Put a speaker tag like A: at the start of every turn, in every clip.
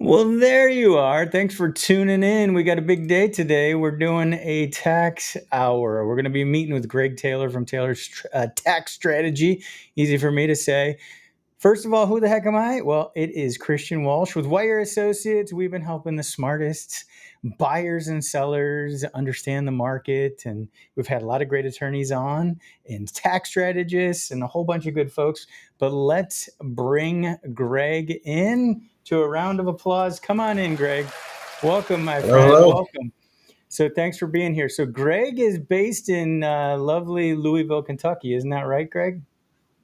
A: Well, there you are. Thanks for tuning in. We got a big day today. We're doing a tax hour. We're going to be meeting with Greg Taylor from Taylor's Tax Strategy. Easy for me to say. First of all, who the heck am I? Well, it is Christian Walsh with Wire Associates. We've been helping the smartest buyers and sellers understand the market, and we've had a lot of great attorneys on and tax strategists and a whole bunch of good folks. But let's bring Greg in to a round of applause. Come on in, Greg. Welcome, my
B: Hello,
A: friend.
B: hello.
A: Welcome. So thanks for being here. So Greg is based in lovely Louisville, Kentucky. Isn't that right, Greg?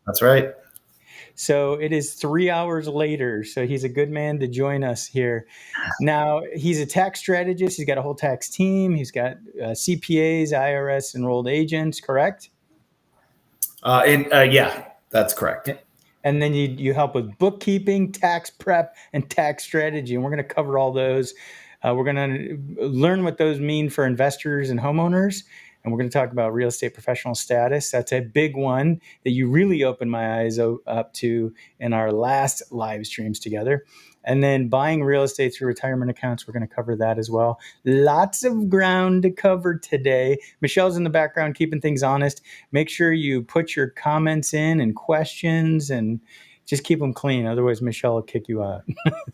B: That's right.
A: So it is 3 hours later. So he's a good man to join us here. Now, he's a tax strategist. He's got a whole tax team. He's got CPAs, IRS enrolled agents, correct?
B: Yeah, that's correct.
A: And then you help with bookkeeping, tax prep, and tax strategy. And we're going to cover all those. We're going to learn what those mean for investors and homeowners. And we're going to talk about real estate professional status. That's a big one that you really opened my eyes up to in our last live streams together. And then buying real estate through retirement accounts, we're going to cover that as well. Lots of ground to cover today. Michelle's in the background keeping things honest. Make sure you put your comments in and questions and just keep them clean. Otherwise, Michelle will kick you out.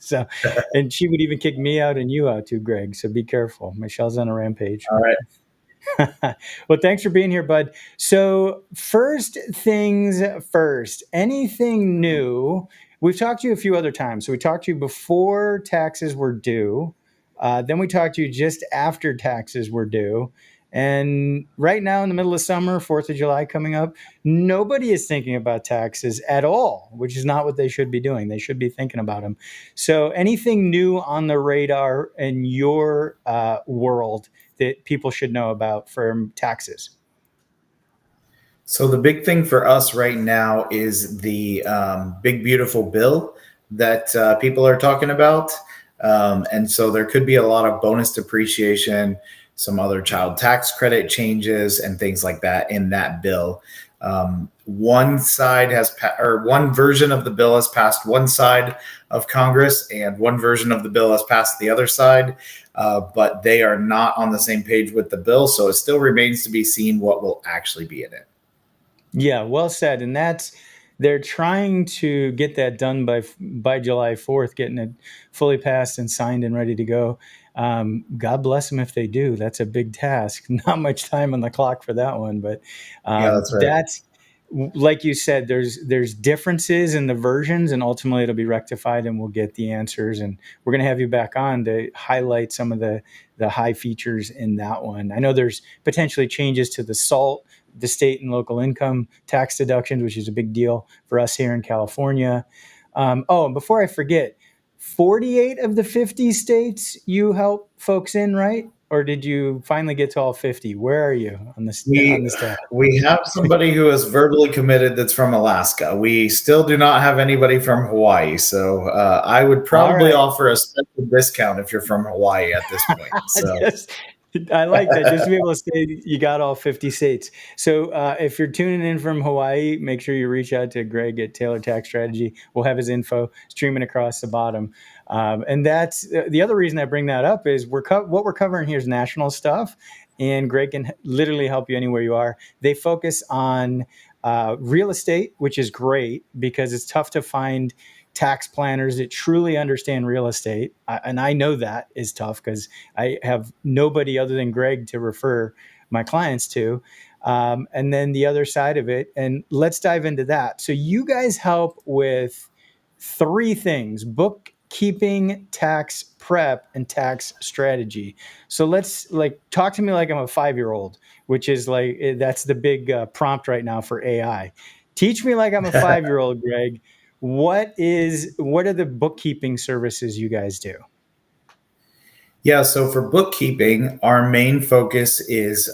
A: So, and she would even kick me out and you out too, Greg. So be careful. Michelle's on a rampage.
B: All right.
A: Well, thanks for being here, bud. So, first things first, anything new? We've talked to you a few other times. So, we talked to you before taxes were due. Then we talked to you just after taxes were due. And right now, in the middle of summer, 4th of July coming up, nobody is thinking about taxes at all, which is not what they should be doing. They should be thinking about them. So, anything new on the radar in your world that people should know about for taxes?
B: So the big thing for us right now is the big beautiful bill that people are talking about, and so there could be a lot of bonus depreciation, some other child tax credit changes, and things like that in that bill. One side or one version of the bill has passed one side of Congress, and one version of the bill has passed the other side, but they are not on the same page with the bill. So it still remains to be seen what will actually be in it.
A: Yeah, well said. And that's they're trying to get that done by July 4th, getting it fully passed and signed and ready to go. God bless them if they do. That's a big task. Not much time on the clock for that one, but
B: Yeah, that's right.
A: that's like you said. There's differences in the versions, and ultimately it'll be rectified, and we'll get the answers. And we're going to have you back on to highlight some of the high features in that one. I know there's potentially changes to the SALT, the state and local income tax deductions, which is a big deal for us here in California. And before I forget, 48 of the 50 states you help folks in, right? Or did you finally get to all 50? Where are you on
B: We
A: the staff?
B: we have somebody who is verbally committed that's from Alaska. We still do not have anybody from Hawaii, so I would
A: All
B: probably
A: right.
B: offer a special discount if you're from Hawaii at this point. So
A: Just, I like that. Just to be able to say you got all 50 states. So if you're tuning in from Hawaii, make sure you reach out to Greg at Taylor Tax Strategy. We'll have his info streaming across the bottom. And that's the other reason I bring that up is what we're covering here is national stuff. And Greg can literally help you anywhere you are. They focus on real estate, which is great because it's tough to find tax planners that truly understand real estate. And I know that is tough because I have nobody other than Greg to refer my clients to. And then the other side of it, and let's dive into that. So you guys help with three things: bookkeeping, tax prep, and tax strategy. So let's talk to me like I'm a 5-year-old, which is that's the big prompt right now for AI. Teach me like I'm a 5-year-old, Greg. What are the bookkeeping services you guys do?
B: yeah, so for bookkeeping, our main focus is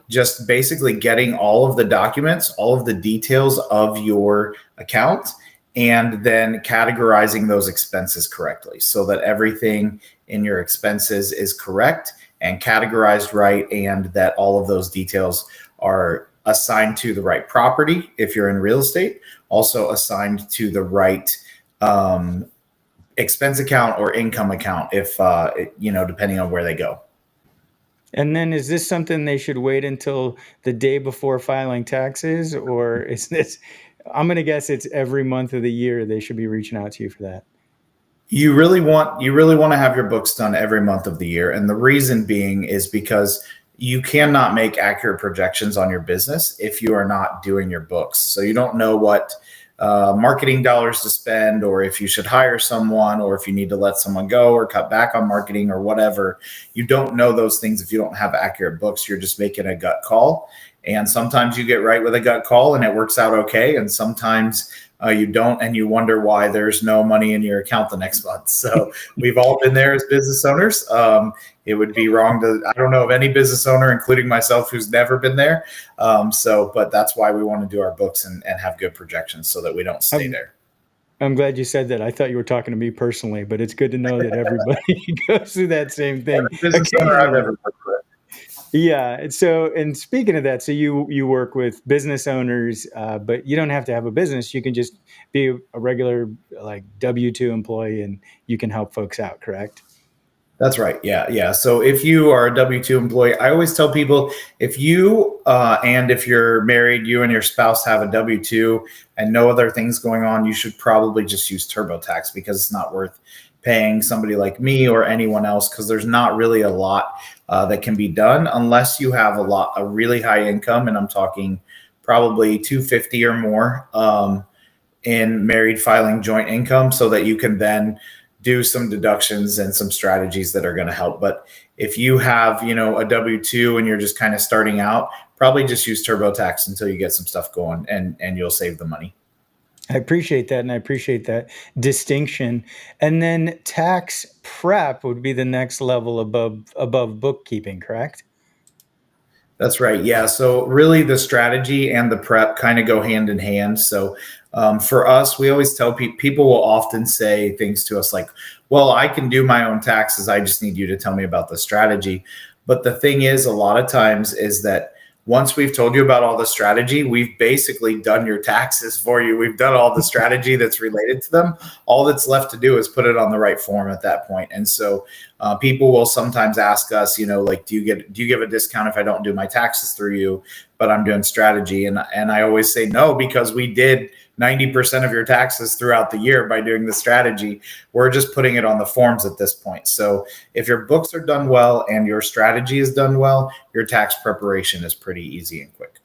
B: just basically getting all of the documents, all of the details of your account, and then categorizing those expenses correctly so that everything in your expenses is correct and categorized right, and that all of those details are assigned to the right property if you're in real estate, also assigned to the right um, expense account or income account if depending on where they go.
A: And then is this something they should wait until the day before filing taxes, or is this, I'm going to guess it's every month of the year they should be reaching out to you for that.
B: You really want to have your books done every month of the year, and the reason being is because you cannot make accurate projections on your business if you are not doing your books. So you don't know what marketing dollars to spend, or if you should hire someone, or if you need to let someone go or cut back on marketing or whatever. You don't know those things if you don't have accurate books. You're just making a gut call, and sometimes you get right with a gut call and it works out okay, and sometimes you don't, and you wonder why there's no money in your account the next month. So we've all been there as business owners. It would be wrong to, I don't know of any business owner, including myself, who's never been there. But that's why we want to do our books and have good projections so that we don't stay
A: I'm,
B: there.
A: I'm glad you said that. I thought you were talking to me personally, but it's good to know that everybody goes through that same thing
B: Every business owner I've
A: occasionally.
B: ever worked with.
A: Yeah. So, and speaking of that, so you work with business owners, but you don't have to have a business. You can just be a regular like W-2 employee, and you can help folks out. Correct?
B: That's right. Yeah, yeah. So if you are a W-2 employee, I always tell people, if you and if you're married, you and your spouse have a W-2 and no other things going on, you should probably just use TurboTax, because it's not worth paying somebody like me or anyone else, because there's not really a lot that can be done unless you have a really high income, and I'm talking probably 250 or more. In married filing joint income, so that you can then do some deductions and some strategies that are going to help. But if you have, a W-2 and you're just kind of starting out, probably just use TurboTax until you get some stuff going, and you'll save the money.
A: I appreciate that, and I appreciate that distinction. And then tax prep would be the next level above bookkeeping, correct?
B: That's right. Yeah. So really, the strategy and the prep kind of go hand in hand. So for us, we always tell people will often say things to us like, "Well, I can do my own taxes. I just need you to tell me about the strategy." But the thing is, a lot of times is that once we've told you about all the strategy, we've basically done your taxes for you. We've done all the strategy that's related to them. All that's left to do is put it on the right form at that point. And so people will sometimes ask us, like, do you give a discount if I don't do my taxes through you, but I'm doing strategy? And I always say no, because we did 90% of your taxes throughout the year by doing the strategy. We're just putting it on the forms at this point. So if your books are done well and your strategy is done well, your tax preparation is pretty easy and quick.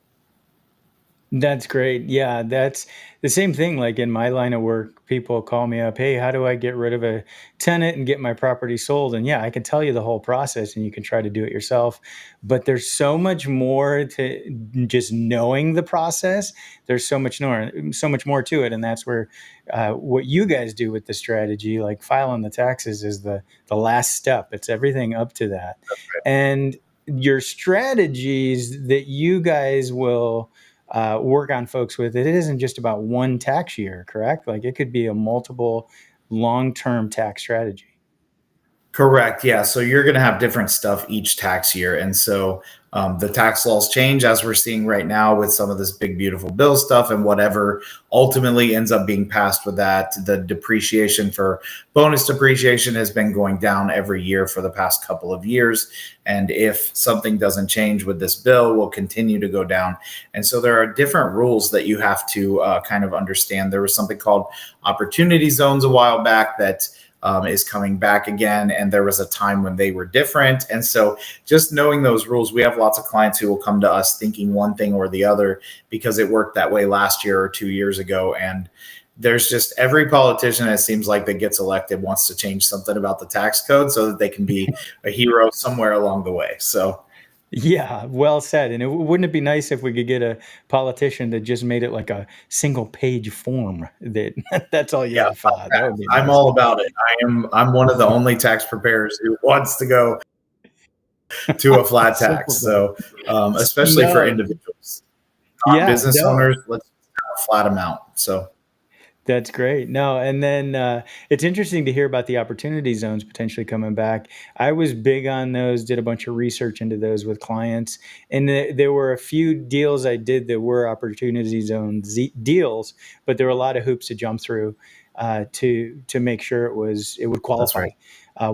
A: That's great. Yeah, that's the same thing. Like in my line of work, people call me up, "Hey, how do I get rid of a tenant and get my property sold?" And yeah, I can tell you the whole process, and you can try to do it yourself. But there's so much more to just knowing the process. There's so much more to it, and that's where what you guys do with the strategy, like filing the taxes, is the last step. It's everything up to that, and your strategies that you guys will work on folks with, it isn't just about one tax year, correct? Like it could be a multiple long-term tax strategy.
B: Correct. Yeah. So you're going to have different stuff each tax year. And so the tax laws change, as we're seeing right now with some of this big, beautiful bill stuff, and whatever ultimately ends up being passed with that. The depreciation for bonus depreciation has been going down every year for the past couple of years. And if something doesn't change with this bill, will continue to go down. And so there are different rules that you have to kind of understand. There was something called opportunity zones a while back that is coming back again. And there was a time when they were different. And so just knowing those rules, we have lots of clients who will come to us thinking one thing or the other because it worked that way last year or 2 years ago. And there's just every politician, it seems like, that gets elected wants to change something about the tax code so that they can be a hero somewhere along the way. So
A: Yeah, well said. And wouldn't it be nice if we could get a politician that just made it like a single page form that that's all you
B: yeah,
A: had to fill out? That would be
B: I'm
A: nice.
B: all about it. I'm one of the only tax preparers who wants to go to a flat tax.
A: Simplify.
B: So especially for
A: No,
B: individuals.
A: yeah,
B: Business
A: no.
B: owners, let's have a flat amount. So
A: That's great. No, and then it's interesting to hear about the opportunity zones potentially coming back. I was big on those, did a bunch of research into those with clients, and there were a few deals I did that were opportunity zone deals, but there were a lot of hoops to jump through. to make sure it would
B: That's
A: qualify.
B: right.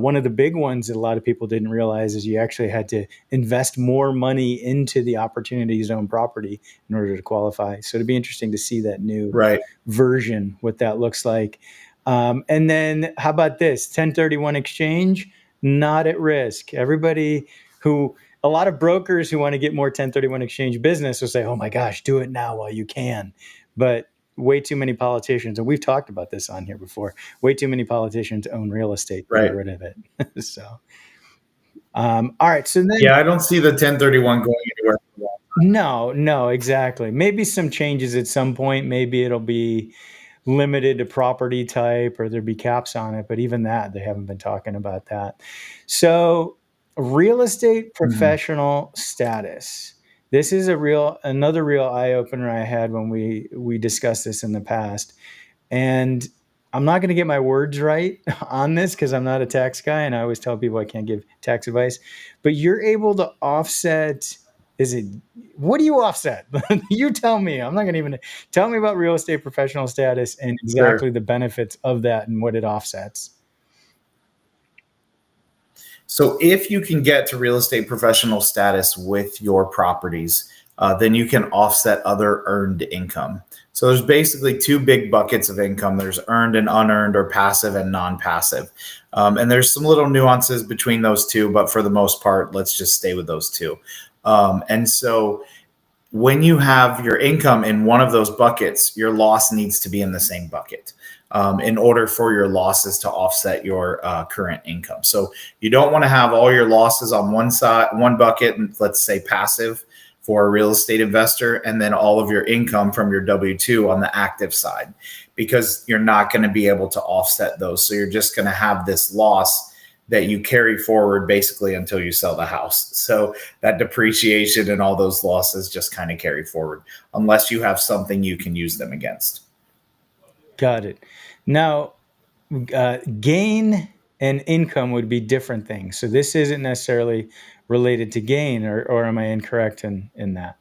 A: One of the big ones that a lot of people didn't realize is you actually had to invest more money into the opportunity zone property in order to qualify. So it'd be interesting to see that new
B: Right.
A: version, what that looks like. And then how about this 1031 exchange? Not at risk. Everybody who, a lot of brokers who want to get more 1031 exchange business will say, oh my gosh, do it now while you can. But way too many politicians, and we've talked about this on here before, way too many politicians own real estate to get
B: Right.
A: rid of it. So, all right. So then,
B: Yeah, I don't see the 1031 going anywhere for a while.
A: no, exactly. Maybe some changes at some point. Maybe it'll be limited to property type or there'd be caps on it. But even that, they haven't been talking about that. So, real estate
B: Mhm.
A: professional status. This is another real eye opener I had when we discussed this in the past. And I'm not going to get my words right on this because I'm not a tax guy and I always tell people I can't give tax advice. But you're able to offset. Is it, what do you offset? You tell me. I'm not going to even tell me about real estate professional status and
B: Sure.
A: exactly the benefits of that and what it offsets.
B: So if you can get to real estate professional status with your properties, then you can offset other earned income. So there's basically two big buckets of income. There's earned and unearned, or passive and non-passive. And there's some little nuances between those two, but for the most part, let's just stay with those two. And so when you have your income in one of those buckets, your loss needs to be in the same bucket in order for your losses to offset your current income. So you don't want to have all your losses on one side, one bucket, and let's say passive for a real estate investor, and then all of your income from your W-2 on the active side, because you're not going to be able to offset those. So you're just going to have this loss that you carry forward basically until you sell the house. So that depreciation and all those losses just kind of carry forward unless you have something you can use them against.
A: Got it. Now, gain and income would be different things. So this isn't necessarily related to gain, or am I incorrect in that?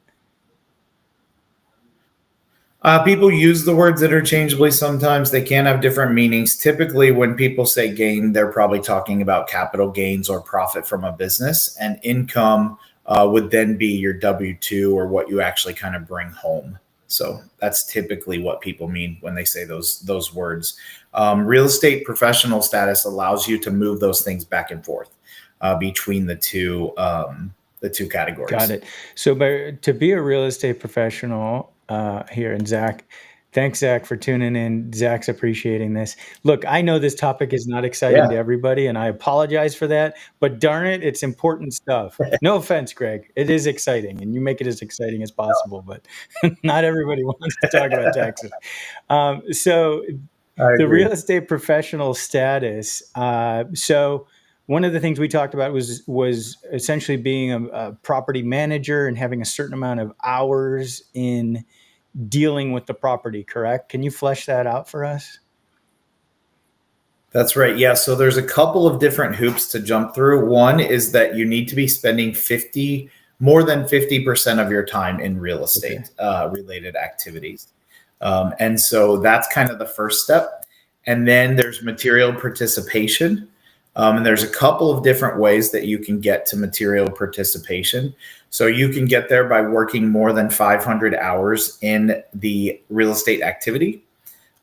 B: People use the words interchangeably sometimes. They can have different meanings. Typically, when people say gain, they're probably talking about capital gains or profit from a business, and income would then be your W 2 or what you actually kind of bring home. So that's typically what people mean when they say those words. Real estate professional status allows you to move those things back and forth between the two
A: Got
B: categories.
A: it. So, to be a real estate professional here, and Zach, thanks, Zach, for tuning in. Zach's appreciating this. Look, I know this topic is not exciting to
B: Yeah,
A: everybody, and I apologize for that, but darn it, it's important stuff. No offense, Greg. It is exciting, and you make it as exciting as possible, but not everybody wants to talk about taxes. So,
B: I
A: the
B: agree.
A: real estate professional status. So one of the things we talked about was essentially being a property manager and having a certain amount of hours in dealing with the property. Correct? Can you flesh that out for us?
B: That's right. Yeah. So there's a couple of different hoops to jump through. One is that you need to be spending more than 50% of your time in real
A: Okay.
B: estate related activities. And so that's kind of the first step. And then there's material participation. And there's a couple of different ways that you can get to material participation. So you can get there by working more than 500 hours in the real estate activity.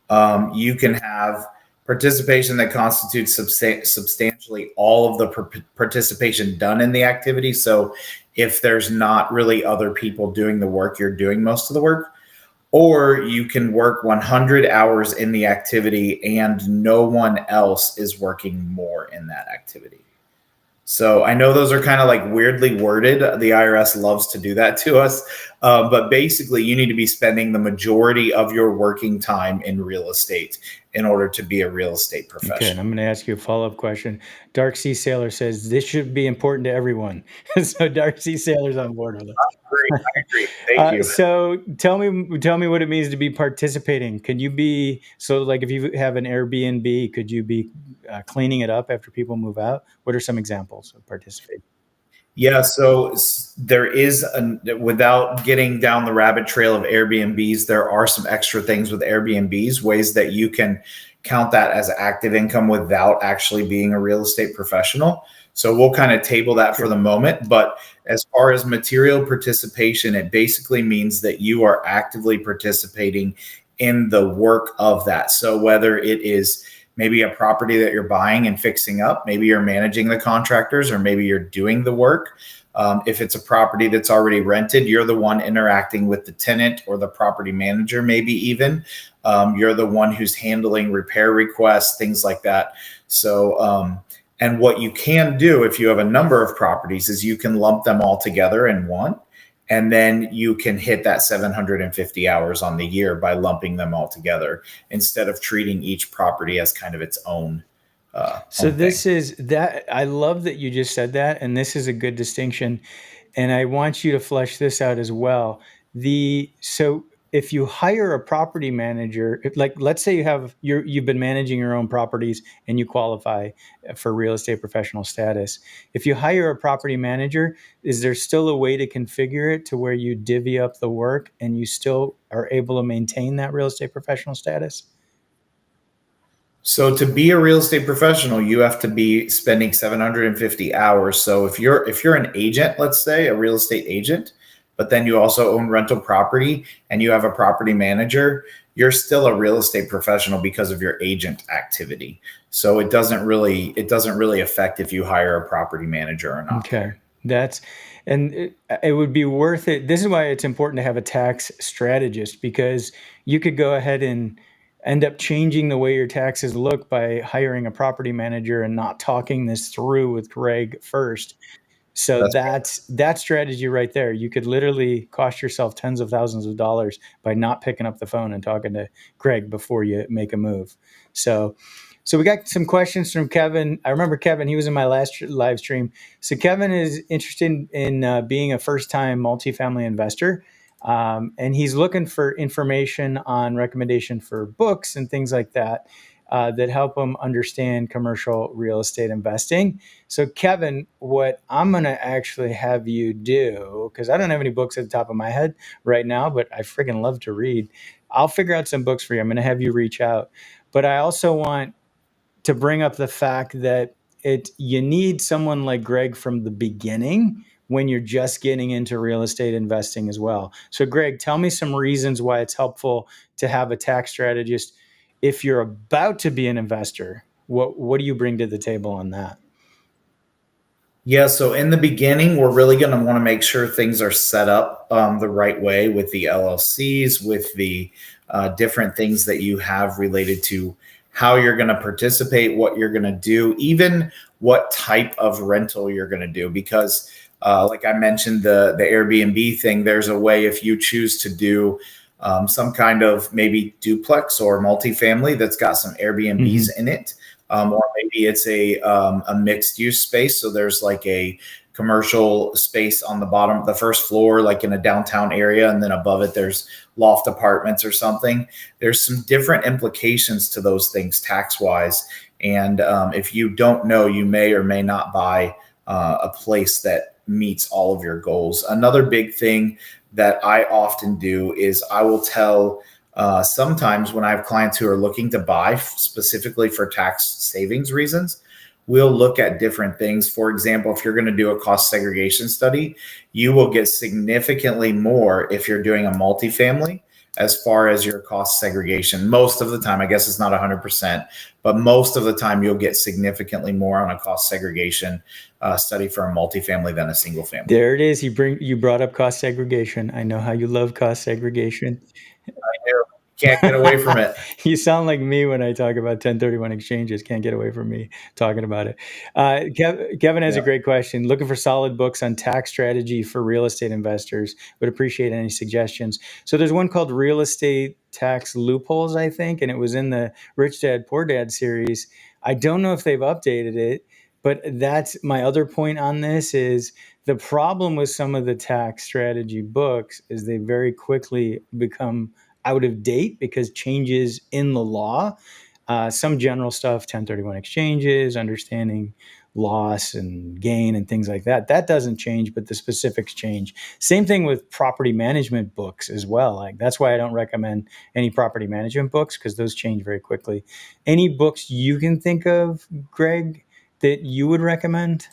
B: You can have participation that constitutes substantially all of the participation done in the activity. So if there's not really other people doing the work, you're doing most of the work. Or you can work 100 hours in the activity and no one else is working more in that activity. So I know those are kind of like weirdly worded. The IRS loves to do that to us. But basically, you need to be spending the majority of your working time in real estate in order to be a real estate
A: Okay, and I'm
B: professional.
A: going to ask you a follow-up question. Dark Sea Sailor says this should be important to everyone. So Dark Sea Sailor's on board with
B: Great.
A: us.
B: I agree. Thank you.
A: So tell me what it means to be participating. Can you be, so like if you have an Airbnb, could you be cleaning it up after people move out? What are some examples of participating?
B: Yeah, so there is, without getting down the rabbit trail of Airbnbs, there are some extra things with Airbnbs, ways that you can count that as active income without actually being a real estate professional. So we'll kind of table that for
A: Sure.
B: the moment. But as far as material participation, it basically means that you are actively participating in the work of that. So whether it is maybe a property that you're buying and fixing up, maybe you're managing the contractors, or maybe you're doing the work. If it's a property that's already rented, you're the one interacting with the tenant or the property manager, maybe even. You're the one who's handling repair requests, things like that. So, and what you can do if you have a number of properties is you can lump them all together in one. And then you can hit that 750 hours on the year by lumping them all together instead of treating each property as kind of its
A: So
B: own thing.
A: this is that I love that you just said that, and this is a good distinction. And I want you to flesh this out as well. So if you hire a property manager, like let's say you've been managing your own properties and you qualify for real estate professional status. If you hire a property manager, is there still a way to configure it to where you divvy up the work and you still are able to maintain that real estate professional status?
B: So to be a real estate professional, you have to be spending 750 hours. So if you're an agent, let's say a real estate agent, but then you also own rental property and you have a property manager, you're still a real estate professional because of your agent activity. So it doesn't really affect if you hire a property manager or not
A: Okay.
B: there.
A: That's and it would be worth it. This is why it's important to have a tax strategist, because you could go ahead and end up changing the way your taxes look by hiring a property manager and not talking this through with Greg first. So
B: That's
A: that's that strategy right there. You could literally cost yourself tens of thousands of dollars by not picking up the phone and talking to Greg before you make a move. So, so we got some questions from Kevin. I remember Kevin; he was in my last live stream. So Kevin is interested in being a first-time multifamily investor, and he's looking for information on recommendation for books and things like that that help him understand commercial real estate investing. So, Kevin, what I'm going to actually have you do, because I don't have any books at the top of my head right now, but I friggin' love to read. I'll figure out some books for you. I'm going to have you reach out. But I also want to bring up the fact that you need someone like Greg from the beginning when you're just getting into real estate investing as well. So, Greg, tell me some reasons why it's helpful to have a tax strategist if you're about to be an investor. What do you bring to the table on that?
B: Yeah, so in the beginning, we're really going to want to make sure things are set up the right way with the LLCs, with the different things that you have related to how you're going to participate, what you're going to do, even what type of rental you're going to do. Because, like I mentioned, the Airbnb thing, there's a way if you choose to do some kind of maybe duplex or multifamily that's got some Airbnbs
A: Mm-hmm.
B: in it, or maybe it's a mixed use space. So there's like a commercial space on the bottom, the first floor, like in a downtown area, and then above it there's loft apartments or something. There's some different implications to those things tax wise, and if you don't know, you may or may not buy a place that meets all of your goals. Another big thing that I often do is I will tell sometimes when I have clients who are looking to buy specifically for tax savings reasons, we'll look at different things. For example, if you're going to do a cost segregation study, you will get significantly more if you're doing a multifamily as far as your cost segregation. Most of the time, I guess it's not 100%, but most of the time you'll get significantly more on a cost segregation study for a multifamily than a single family.
A: There it is. You brought up cost segregation. I know how you love cost segregation.
B: You can't get away from it.
A: You sound like me when I talk about 1031 exchanges. Can't get away from me talking about it. Kevin has a
B: Yeah.
A: great question. Looking for solid books on tax strategy for real estate investors. Would appreciate any suggestions. So there's one called Real Estate Tax Loopholes, I think, and it was in the Rich Dad Poor Dad series. I don't know if they've updated it, but that's my other point on this is the problem with some of the tax strategy books is they very quickly become out of date because changes in the law. Some general stuff, 1031 exchanges, understanding loss and gain and things like that. That doesn't change, but the specifics change. Same thing with property management books as well. Like that's why I don't recommend any property management books, because those change very quickly. Any books you can think of, Greg, that you would recommend?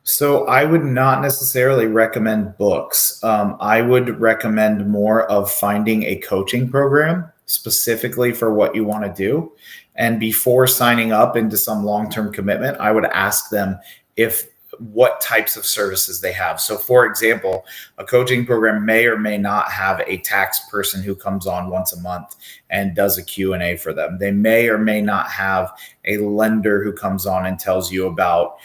B: So I would not necessarily recommend books. I would recommend more of finding a coaching program specifically for what you want to do. And before signing up into some long-term commitment, I would ask them if what types of services they have. So for example, a coaching program may or may not have a tax person who comes on once a month and does a Q&A for them. They may or may not have a lender who comes on and tells you about,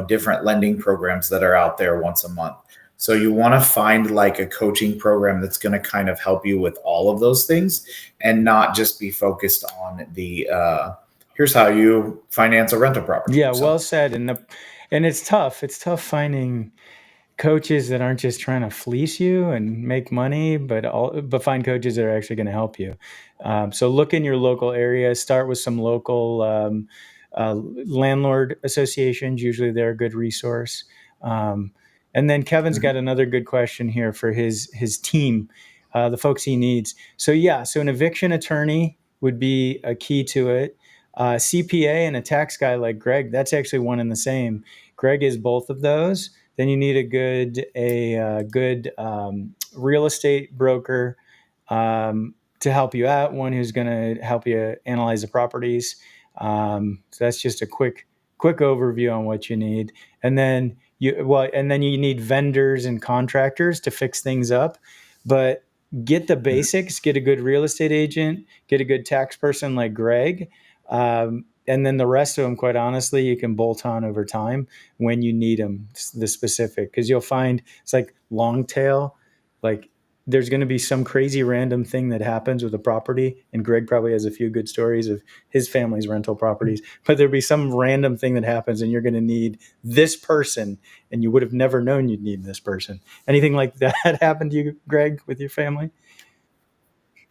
B: different lending programs that are out there once a month. So you want to find like a coaching program that's going to kind of help you with all of those things and not just be focused on the here's how you finance a rental property.
A: Yeah, well
B: So
A: said. And it's tough. It's tough finding coaches that aren't just trying to fleece you and make money, but find coaches that are actually going to help you. So look in your local area. Start with some local landlord associations. Usually they're a good resource. Um, and then Kevin's got another good question here for his team, the folks he needs. So yeah, so an eviction attorney would be a key to it. CPA and a tax guy like Greg, that's actually one and the same. Greg is both of those. Then you need a good real estate broker to help you out. One who's going to help you analyze the properties. So that's just a quick overview on what you need. And then you need vendors and contractors to fix things up. But get the basics. Get a good real estate agent. Get a good tax person like Greg. And then the rest of them, quite honestly, you can bolt on over time when you need them, the specific, because you'll find it's like long tail. Like there's going to be some crazy random thing that happens with a property. And Greg probably has a few good stories of his family's rental properties, but there'll be some random thing that happens and you're going to need this person and you would have never known you'd need this person. Anything like that happen to you, Greg, with your family?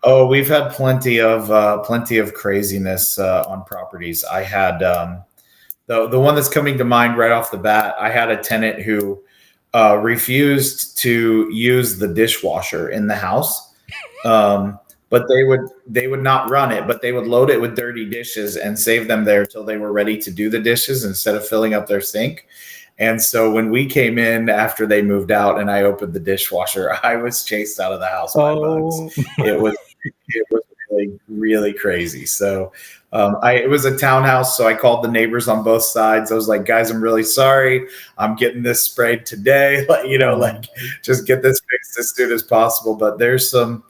B: oh, we've had plenty of craziness on properties. I had the one that's coming to mind right off the bat. I had a tenant who refused to use the dishwasher in the house, but they would not run it, but they would load it with dirty dishes and save them there till they were ready to do the dishes instead of filling up their sink. And so when we came in after they moved out and I opened the dishwasher, I was chased out of the house by bugs.
A: Oh,
B: It was really, really crazy. So it was a townhouse. So I called the neighbors on both sides. I was like, guys, I'm really sorry. I'm getting this sprayed today. Like just get this fixed as soon as possible. But there's some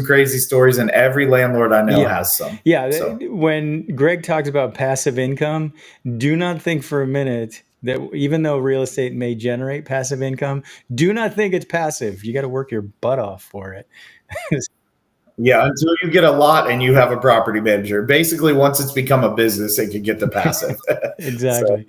B: crazy stories, and every landlord I know
A: yeah.
B: has some.
A: Yeah.
B: So
A: When Greg talks about passive income, do not think for a minute that even though real estate may generate passive income, do not think it's passive. You got to work your butt off for it.
B: yeah, until you get a lot and you have a property manager. Basically, once it's become a business, it can get the passive. So
A: Exactly.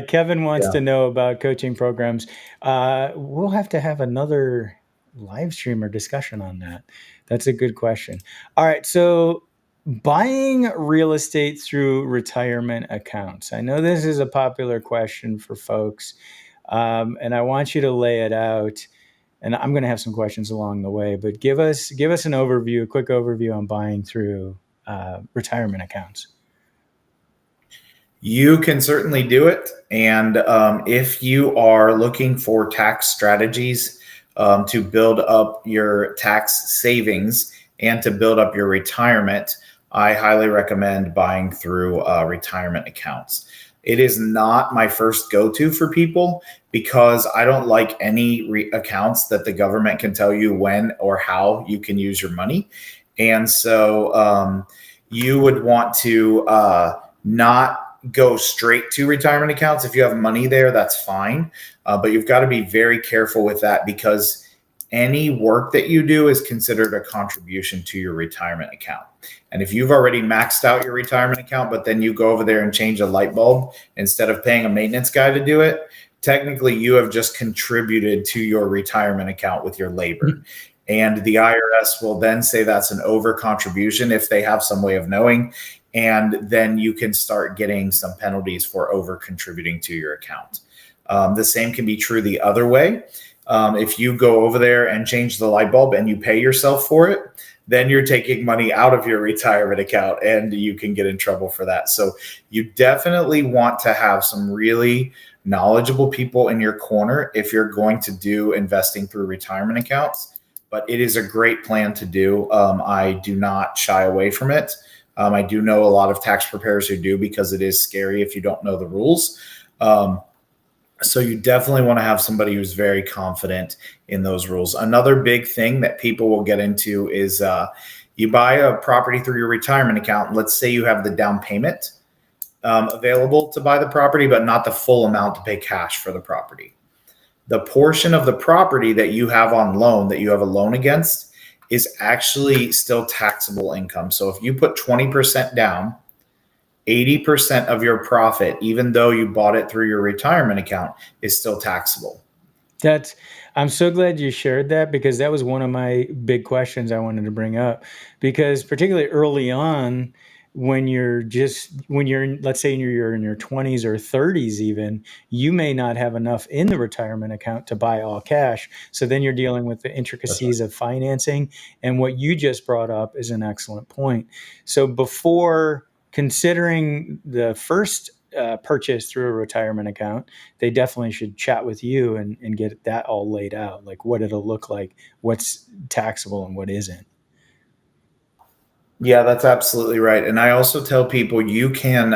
A: Kevin wants
B: yeah.
A: to know about coaching programs. We'll have to have another live stream or discussion on that. That's a good question. All right. So, buying real estate through retirement accounts. I know this is a popular question for folks, and I want you to lay it out. And I'm going to have some questions along the way, but give us an overview, a quick overview on buying through retirement accounts.
B: You can certainly do it. And if you are looking for tax strategies to build up your tax savings and to build up your retirement, I highly recommend buying through retirement accounts. It is not my first go to for people because I don't like any accounts that the government can tell you when or how you can use your money. And so you would want to not go straight to retirement accounts. If you have money there, that's fine. But you've got to be very careful with that because any work that you do is considered a contribution to your retirement account. And if you've already maxed out your retirement account, but then you go over there and change a light bulb instead of paying a maintenance guy to do it, technically you have just contributed to your retirement account with your labor. And the IRS will then say that's an over contribution if they have some way of knowing. And then you can start getting some penalties for over contributing to your account. The same can be true the other way. If you go over there and change the light bulb and you pay yourself for it, then you're taking money out of your retirement account and you can get in trouble for that. So you definitely want to have some really knowledgeable people in your corner if you're going to do investing through retirement accounts. But it is a great plan to do. I do not shy away from it. I do know a lot of tax preparers who do, because it is scary if you don't know the rules. So you definitely want to have somebody who's very confident in those rules. Another big thing that people will get into is you buy a property through your retirement account. Let's say you have the down payment available to buy the property, but not the full amount to pay cash for the property. The portion of the property that you have on loan, that you have a loan against, is actually still taxable income. So if you put 20% down, 80% of your profit, even though you bought it through your retirement account, is still taxable.
A: I'm so glad you shared that, because that was one of my big questions I wanted to bring up. Because particularly early on, when you're let's say you're in your 20s or 30s even, you may not have enough in the retirement account to buy all cash. So then you're dealing with the
B: That's right.
A: intricacies of financing. And what you just brought up is an excellent point. So before considering the first purchase through a retirement account, they definitely should chat with you and get that all laid out, like what it'll look like, what's taxable and what isn't.
B: Yeah, that's absolutely right. And I also tell people you can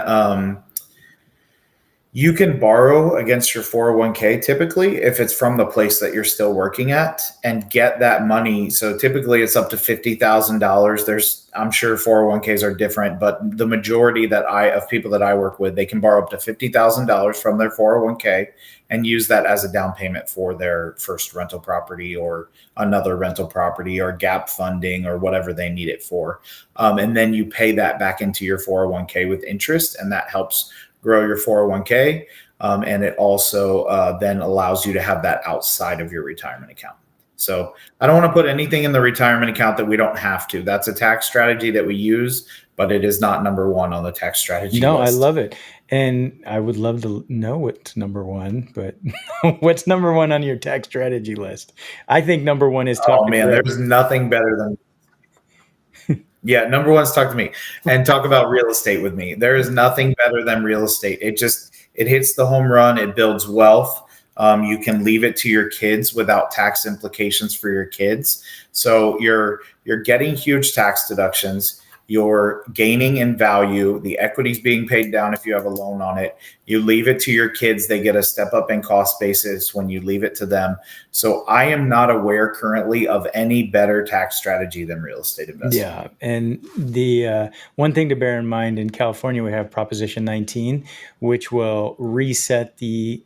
B: borrow against your 401k typically if it's from the place that you're still working at, and get that money. So typically it's up to $50,000. I'm sure 401ks are different, but the majority of people that I work with, they can borrow up to $50,000 from their 401k and use that as a down payment for their first rental property or another rental property or gap funding or whatever they need it for. And then you pay that back into your 401k with interest, and that helps grow your 401k. And it also then allows you to have that outside of your retirement account. So I don't want to put anything in the retirement account that we don't have to. That's a tax strategy that we use, but it is not number one on the tax strategy
A: No, I
B: list.
A: love it. And I would love to know what's number one, but what's number one on your tax strategy list? I think number one is talk
B: Oh
A: to
B: man,
A: Greg.
B: there's nothing better than yeah, number one is talk to me and talk about real estate with me. There is nothing better than real estate. It hits the home run. It builds wealth. You can leave it to your kids without tax implications for your kids. So you're getting huge tax deductions. You're gaining in value. The equity's being paid down if you have a loan on it. You leave it to your kids. They get a step up in cost basis when you leave it to them. So I am not aware currently of any better tax strategy than real estate investing.
A: Yeah, and the one thing to bear in mind, in California, we have Proposition 19, which will reset the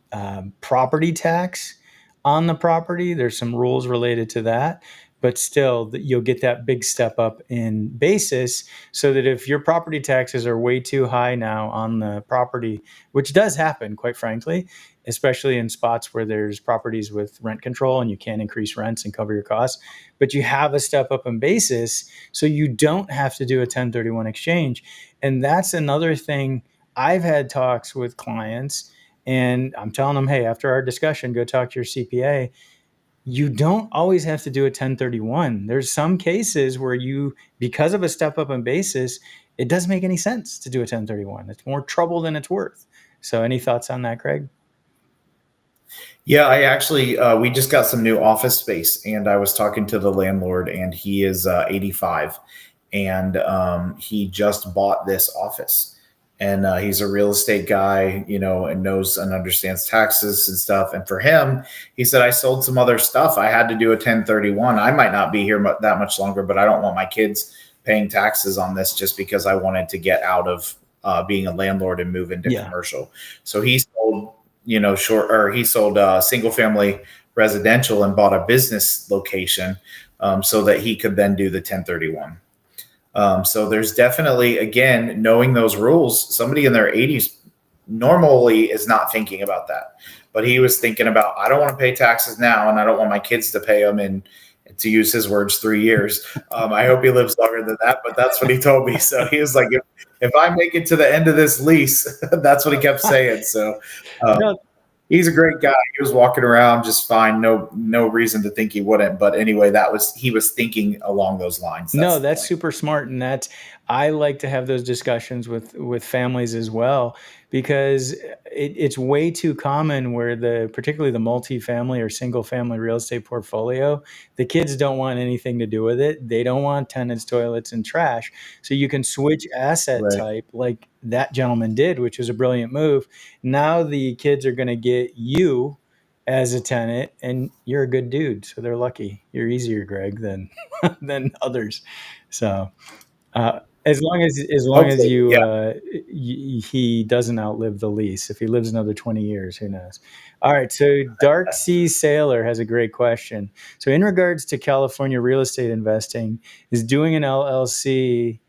A: property tax on the property. There's some rules related to that, but still, you'll get that big step up in basis, so that if your property taxes are way too high now on the property, which does happen, quite frankly, especially in spots where there's properties with rent control and you can't increase rents and cover your costs, but you have a step up in basis, so you don't have to do a 1031 exchange. And that's another thing. I've had talks with clients and I'm telling them, hey, after our discussion, go talk to your CPA. You don't always have to do a 1031. There's some cases where because of a step up in basis, it doesn't make any sense to do a 1031. It's more trouble than it's worth. So any thoughts on that, Craig?
B: Yeah, I actually, we just got some new office space, and I was talking to the landlord, and he is 85, and he just bought this office. And he's a real estate guy, and knows and understands taxes and stuff. And for him, he said, I sold some other stuff. I had to do a 1031. I might not be here that much longer, but I don't want my kids paying taxes on this just because I wanted to get out of being a landlord and move into
A: Yeah.
B: commercial. So he sold he sold single family residential and bought a business location so that he could then do the 1031. So there's definitely, again, knowing those rules. Somebody in their 80s normally is not thinking about that, but he was thinking about, I don't want to pay taxes now, and I don't want my kids to pay them to use his words, 3 years. I hope he lives longer than that, but that's what he told me. So he was like, if I make it to the end of this lease, that's what he kept saying. So um,
A: No,
B: he's a great guy. He was walking around just fine. No reason to think he wouldn't. But anyway, he was thinking along those lines. That's
A: no,
B: the
A: that's
B: point.
A: super smart, and that's I like to have those discussions with families as well because it's way too common where particularly the multifamily or single family real estate portfolio, the kids don't want anything to do with it. They don't want tenants, toilets, and trash. So you can switch asset
B: Right.
A: type like that gentleman did, which was a brilliant move. Now the kids are going to get you as a tenant, and you're a good dude, so they're lucky. You're easier, Greg, than than others. So as long as
B: Hopefully,
A: you
B: yeah.
A: he doesn't outlive the lease. If he lives another 20 years, who knows? All right. So Dark Sea Sailor has a great question. So in regards to California real estate investing, is doing an LLC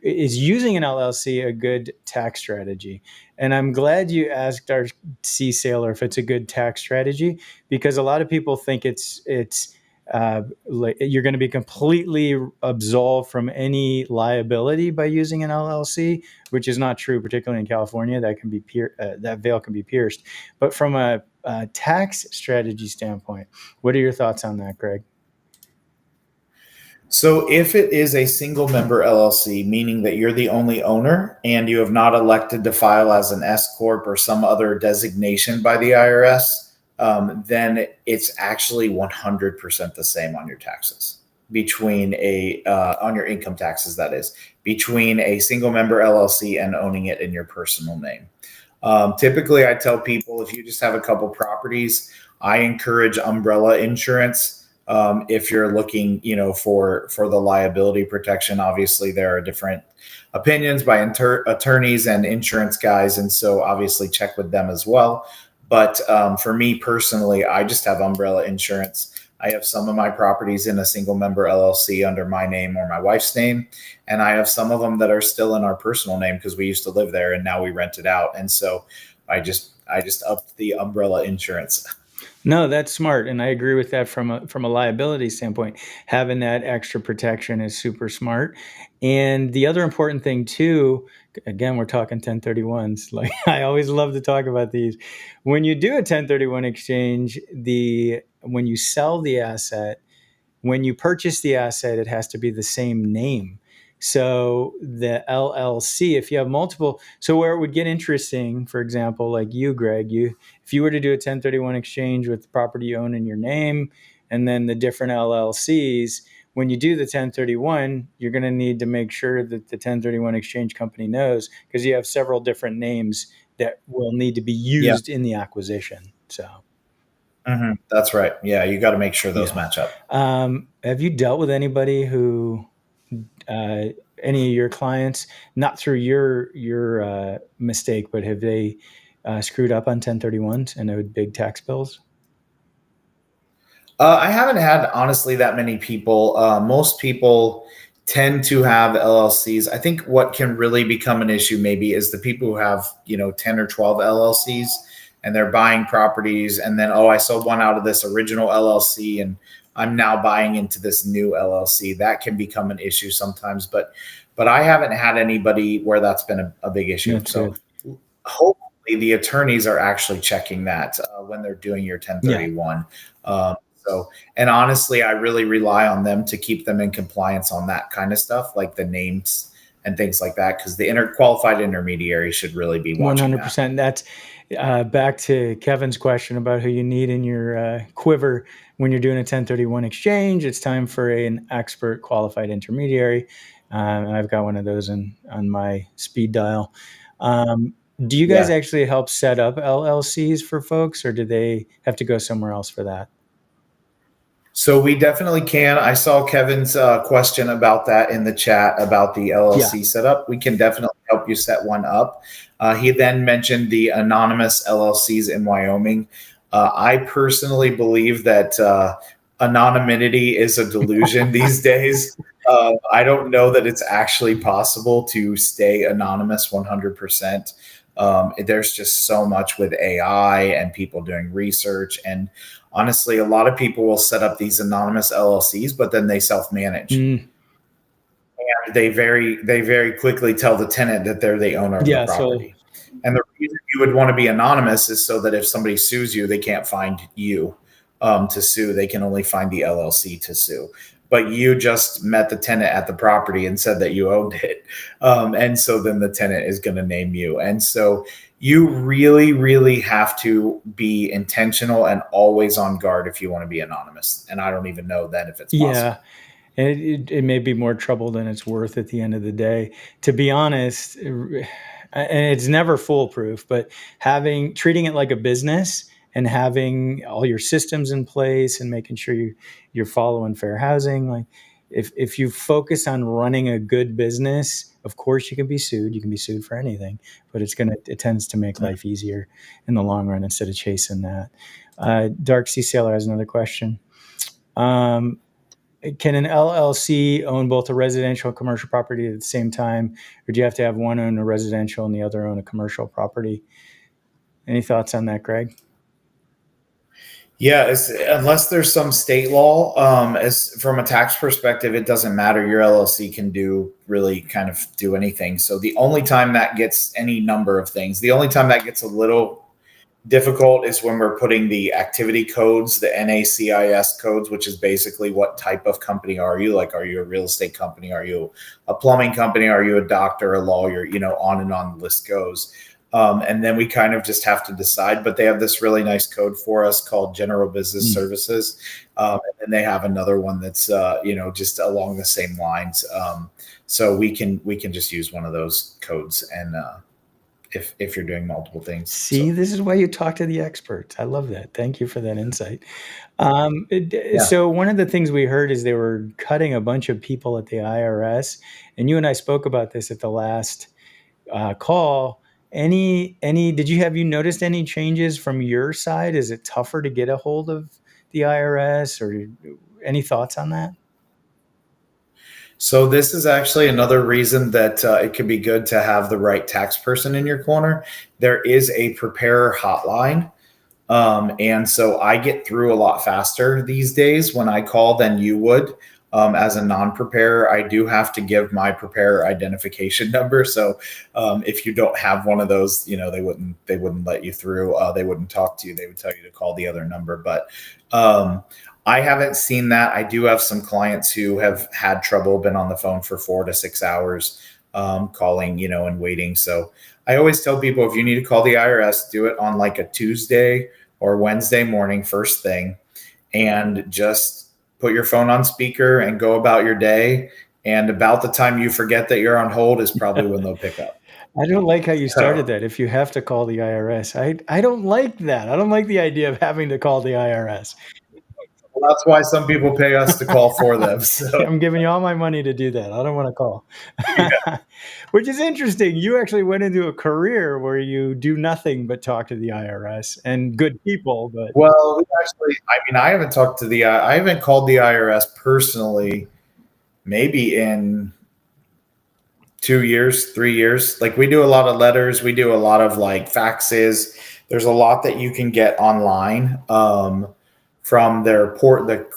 A: is using an LLC a good tax strategy? And I'm glad you asked Dark Sea Sailor if it's a good tax strategy because a lot of people think like you're going to be completely absolved from any liability by using an LLC, which is not true, particularly in California. That veil can be pierced. But from a tax strategy standpoint, what are your thoughts on that, Greg?
B: So if it is a single member LLC, meaning that you're the only owner and you have not elected to file as an S corp or some other designation by the IRS, then it's actually 100% the same on your taxes between on your income taxes, that is, between a single member LLC and owning it in your personal name. Typically, I tell people if you just have a couple properties, I encourage umbrella insurance. If you're looking, for the liability protection. Obviously, there are different opinions by attorneys and insurance guys, and so obviously check with them as well. But for me personally, I just have umbrella insurance. I have some of my properties in a single member LLC under my name or my wife's name. And I have some of them that are still in our personal name because we used to live there and now we rent it out. And so I just upped the umbrella insurance.
A: No, that's smart, and I agree with that from a liability standpoint. Having that extra protection is super smart. And the other important thing too, again, we're talking 1031s. Like I always love to talk about these. When you do a 1031 exchange, the when you sell the asset, when you purchase the asset, it has to be the same name. So the LLC, if you have multiple, so where it would get interesting, for example, like you, Greg, if you were to do a 1031 exchange with the property you own in your name, and then the different LLCs, when you do the 1031, you're going to need to make sure that the 1031 exchange company knows because you have several different names that will need to be
B: Yeah.
A: used in the acquisition. So
B: That's right. Yeah. You got to make sure those
A: yeah.
B: match up.
A: Have you dealt with anybody who uh, any of your clients, not through your mistake, but have they screwed up on 1031s and owed big tax bills?
B: I haven't had honestly that many people. Most people tend to have LLCs. I think what can really become an issue maybe is the people who have 10 or 12 LLCs and they're buying properties and then I sold one out of this original LLC and I'm now buying into this new LLC. That can become an issue sometimes, but I haven't had anybody where that's been a big issue.
A: That's
B: So
A: good.
B: hopefully the attorneys are actually checking that when they're doing your
A: Yeah,
B: 1031. And honestly, I really rely on them to keep them in compliance on that kind of stuff, like the names and things like that, because the qualified intermediary should really be watching that.
A: 100%. That's back to Kevin's question about who you need in your quiver when you're doing a 1031 exchange. It's time for an expert qualified intermediary. And I've got one of those on my speed dial. Do you guys
B: Yeah.
A: actually help set up LLCs for folks, or do they have to go somewhere else for that?
B: So we definitely can. I saw Kevin's question about that in the chat about the
A: Yeah,
B: LLC setup. We can definitely help you set one up. He then mentioned the anonymous LLCs in Wyoming. I personally believe that anonymity is a delusion these days. I don't know that it's actually possible to stay anonymous 100%. There's just so much with AI and people doing research. And honestly, a lot of people will set up these anonymous LLCs, but then they self manage.
A: Mm,
B: They very quickly tell the tenant that they're the owner of the
A: yeah. So
B: property. And the reason you would want to be anonymous is so that if somebody sues you, they can't find you to sue. They can only find the LLC to sue. But you just met the tenant at the property and said that you owned it. And so then the tenant is going to name you. And so you really, really have to be intentional and always on guard if you want to be anonymous. And I don't even know then if it's
A: yeah,
B: possible.
A: and it may be more trouble than it's worth at the end of the day. To be honest, and it's never foolproof, but having treating it like a business and having all your systems in place and making sure you're following fair housing, like if you focus on running a good business, of course you can be sued. You can be sued for anything, but it tends to make life easier in the long run instead of chasing that. Dark Sea Sailor has another question. Um, can an LLC own both a residential and commercial property at the same time, or do you have to have one own a residential and the other own a commercial property? Any thoughts on that, Greg?
B: Yeah, unless there's some state law, as from a tax perspective, it doesn't matter. Your LLC can do really kind of do anything. So the only time that gets any number of things, the only time that gets a little difficult is when we're putting the activity codes, the NACIS codes, which is basically what type of company are you? Like, are you a real estate company? Are you a plumbing company? Are you a doctor, a lawyer? On and on the list goes. And then we kind of just have to decide. But they have this really nice code for us called General Business
A: Mm.
B: Services, and they have another one that's just along the same lines. So we can just use one of those codes, and if you're doing multiple things.
A: See,
B: So
A: this is why you talk to the experts. I love that. Thank you for that insight.
B: yeah.
A: So one of the things we heard is they were cutting a bunch of people at the IRS, and you and I spoke about this at the last call. Did you noticed any changes from your side? Is it tougher to get a hold of the IRS, or any thoughts on that?
B: So this is actually another reason that it could be good to have the right tax person in your corner. There is a preparer hotline. And so I get through a lot faster these days when I call than you would. As a non-preparer, I do have to give my preparer identification number. So if you don't have one of those, they wouldn't let you through. They wouldn't talk to you. They would tell you to call the other number. But um, I haven't seen that. I do have some clients who have had trouble, been on the phone for 4 to 6 hours, calling, and waiting. So I always tell people if you need to call the IRS, do it on like a Tuesday or Wednesday morning, first thing, and just put your phone on speaker and go about your day. And about the time you forget that you're on hold is probably when they'll pick up.
A: I don't like how you started
B: So
A: that. If you have to call the IRS, I don't like that. I don't like the idea of having to call the IRS.
B: well, that's why some people pay us to call for them. So
A: I'm giving you all my money to do that. I don't want to call.
B: yeah.
A: Which is interesting. You actually went into a career where you do nothing but talk to the IRS and good people, but
B: Well, we actually, I mean, I haven't called the IRS personally, maybe in 2 years, 3 years. Like we do a lot of letters, we do a lot of like faxes. There's a lot that you can get online from their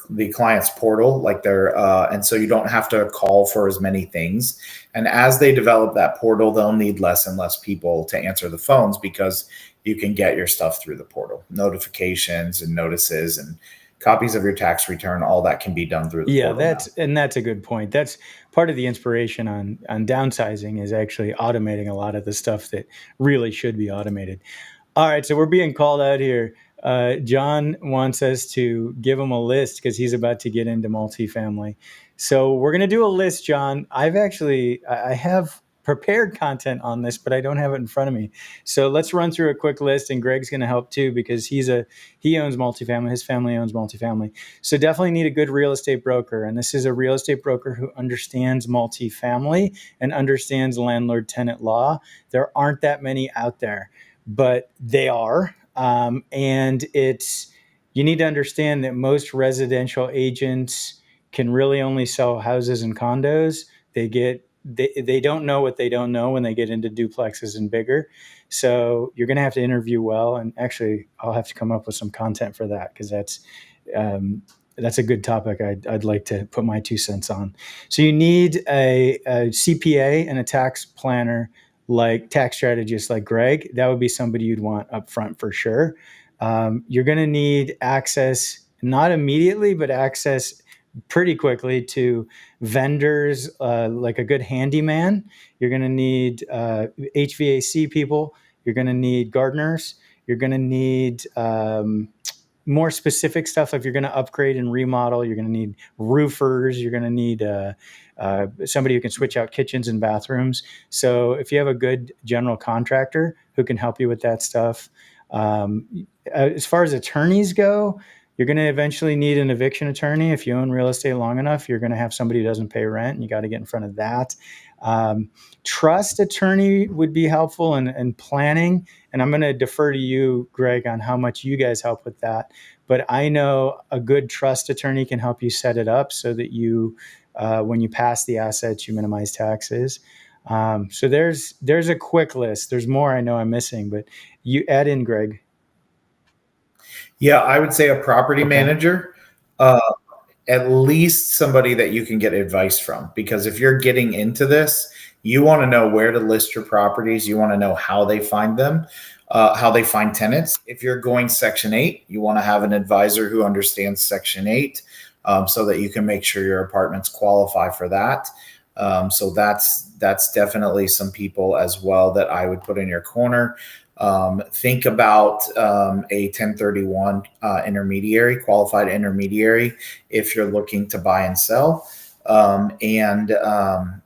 B: the client's portal, like and so you don't have to call for as many things. And as they develop that portal, they'll need less and less people to answer the phones because you can get your stuff through the portal, notifications and notices and copies of your tax return. All that can be done through the
A: yeah,
B: portal
A: that's
B: now.
A: and that's a good point. That's part of the inspiration on downsizing is actually automating a lot of the stuff that really should be automated. All right, so we're being called out here. John wants us to give him a list because he's about to get into multifamily. So we're going to do a list, John. I have prepared content on this, but I don't have it in front of me. So let's run through a quick list, and Greg's going to help too because he owns multifamily. His family owns multifamily. So definitely need a good real estate broker, and this is a real estate broker who understands multifamily and understands landlord tenant law. There aren't that many out there, but they are. And you need to understand that most residential agents can really only sell houses and condos. They get they don't know what they don't know when they get into duplexes and bigger. So you're going to have to interview well. And actually, I'll have to come up with some content for that, because that's a good topic I'd like to put my 2 cents on. So you need a CPA and a tax planner, like tax strategist like Greg. That would be somebody you'd want up front for sure. You're going to need access, not immediately, but access pretty quickly to vendors, like a good handyman. You're going to need HVAC people. You're going to need gardeners. You're going to need more specific stuff. If you're going to upgrade and remodel, you're going to need roofers. You're going to need somebody who can switch out kitchens and bathrooms. So if you have a good general contractor who can help you with that stuff. As far as attorneys go, you're going to eventually need an eviction attorney. If you own real estate long enough, you're going to have somebody who doesn't pay rent, and you got to get in front of that. Trust attorney would be helpful in planning. And I'm going to defer to you, Greg, on how much you guys help with that. But I know a good trust attorney can help you set it up so that you, when you pass the assets, you minimize taxes. So there's a quick list. There's more I know I'm missing, but you add in, Greg.
B: Yeah, I would say a property
A: Okay.
B: manager, at least somebody that you can get advice from. Because if you're getting into this, you want to know where to list your properties. You want to know how they find them, how they find tenants. If you're going Section 8, you want to have an advisor who understands Section 8, so that you can make sure your apartments qualify for that. So that's definitely some people as well that I would put in your corner. Think about a 1031 intermediary, qualified intermediary, if you're looking to buy and sell.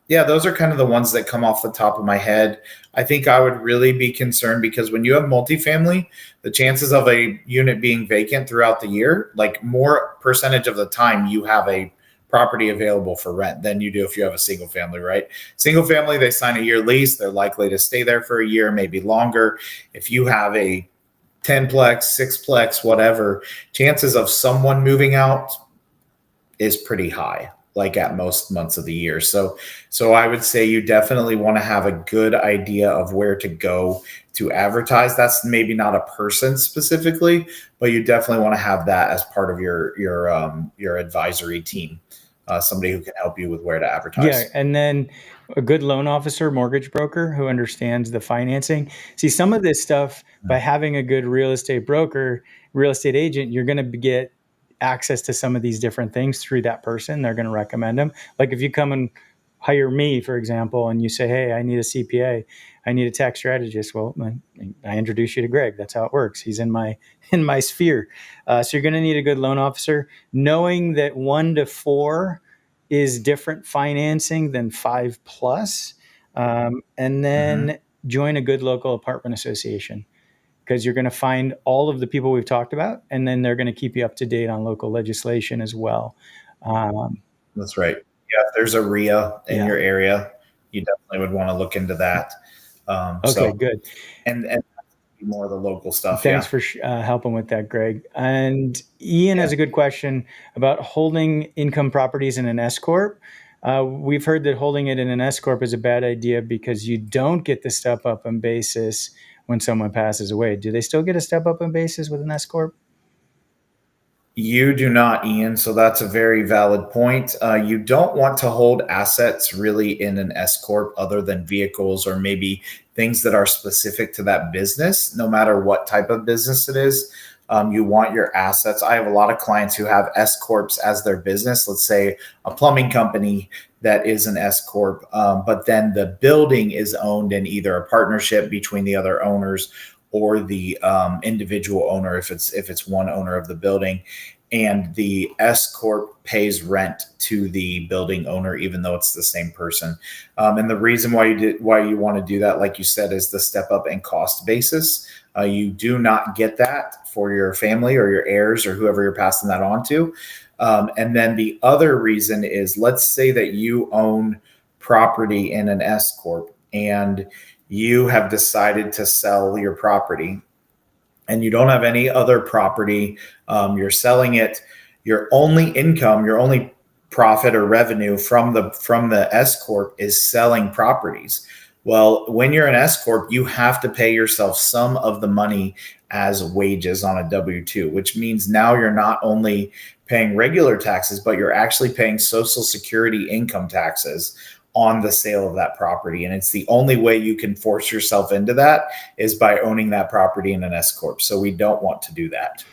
B: Yeah, those are kind of the ones that come off the top of my head. I think I would really be concerned because when you have multifamily, the chances of a unit being vacant throughout the year, like more percentage of the time, you have a property available for rent than you do if you have a single family, right? Single family, they sign a year lease. They're likely to stay there for a year, maybe longer. If you have a 10-plex, 6-plex, whatever, chances of someone moving out is pretty high, like at most months of the year. So I would say you definitely want to have a good idea of where to go to advertise. That's maybe not a person specifically, but you definitely want to have that as part of your advisory team. Somebody who can help you with where to advertise.
A: Yeah, and then a good loan officer, mortgage broker who understands the financing. See, some of this stuff, by having a good real estate broker, real estate agent, you're going to get access to some of these different things through that person. They're going to recommend them. Like if you come and hire me, for example, and you say, hey, I need a CPA, I need a tax strategist. Well, I introduce you to Greg. That's how it works. He's in my sphere. So you're going to need a good loan officer. Knowing that 1 to 4 is different financing than 5+. And then join a good local apartment association, because you're going to find all of the people we've talked about, and then they're going to keep you up to date on local legislation as well.
B: That's right. Yeah, if there's a RIA in your area, you definitely would want to look into that.
A: Okay, good.
B: And more of the local stuff.
A: Thanks for helping with that, Greg. And Ian has a good question about holding income properties in an S corp. We've heard that holding it in an S corp is a bad idea because you don't get the step up in basis when someone passes away. Do they still get a step up in basis with an S corp?
B: You do not, Ian. So that's a very valid point. You don't want to hold assets really in an S corp other than vehicles or maybe things that are specific to that business, no matter what type of business it is. You want your assets. I have a lot of clients who have S corps as their business. Let's say a plumbing company that is an S corp, but then the building is owned in either a partnership between the other owners or the individual owner, if it's one owner of the building, and the S corp pays rent to the building owner, even though it's the same person. And the reason why you want to do that, like you said, is the step up in cost basis. You do not get that for your family or your heirs or whoever you're passing that on to. And then the other reason is, let's say that you own property in an S corp and you have decided to sell your property and you don't have any other property, you're selling it, your only income, your only profit or revenue from the S corp is selling properties. Well, when you're an S corp, you have to pay yourself some of the money as wages on a W-2, which means now you're not only paying regular taxes, but you're actually paying Social Security income taxes on the sale of that property. And it's the only way you can force yourself into that is by owning that property in an S corp. So we don't want to do that.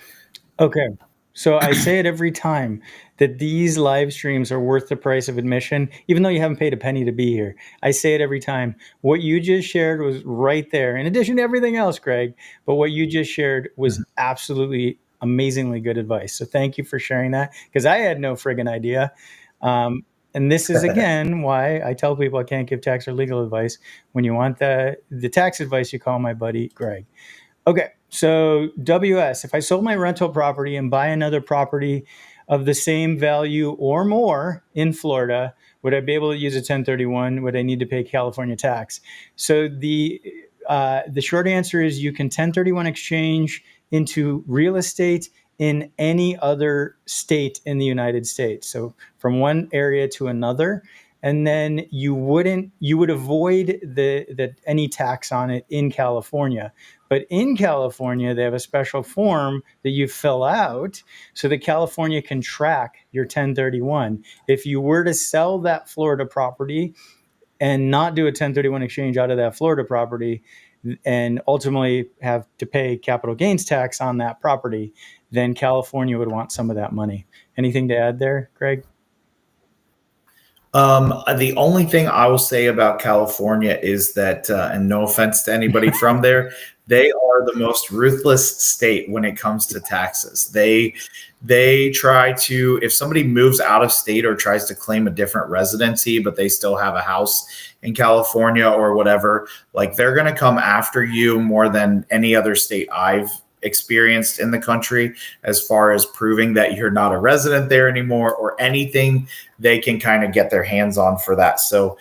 A: Okay. So I say it every time that these live streams are worth the price of admission, even though you haven't paid a penny to be here. I say it every time. What you just shared was right there, in addition to everything else, Greg. But what you just shared was absolutely amazingly good advice. So thank you for sharing that, because I had no friggin' idea. And this is, again, why I tell people I can't give tax or legal advice. When you want the tax advice, you call my buddy Greg. Okay, so WS, if I sold my rental property and buy another property of the same value or more in Florida, would I be able to use a 1031? Would I need to pay California tax? So the short answer is you can 1031 exchange into real estate in any other state in the United States. So from one area to another, and then you would avoid any tax on it in California. But in California, they have a special form that you fill out so that California can track your 1031. If you were to sell that Florida property and not do a 1031 exchange out of that Florida property and ultimately have to pay capital gains tax on that property, then California would want some of that money. Anything to add there, Greg?
B: The only thing I will say about California is that, and no offense to anybody from there, they are the most ruthless state when it comes to taxes. They try to, if somebody moves out of state or tries to claim a different residency, but they still have a house in California or whatever, like they're going to come after you more than any other state I've experienced in the country, as far as proving that you're not a resident there anymore or anything they can kind of get their hands on for that. So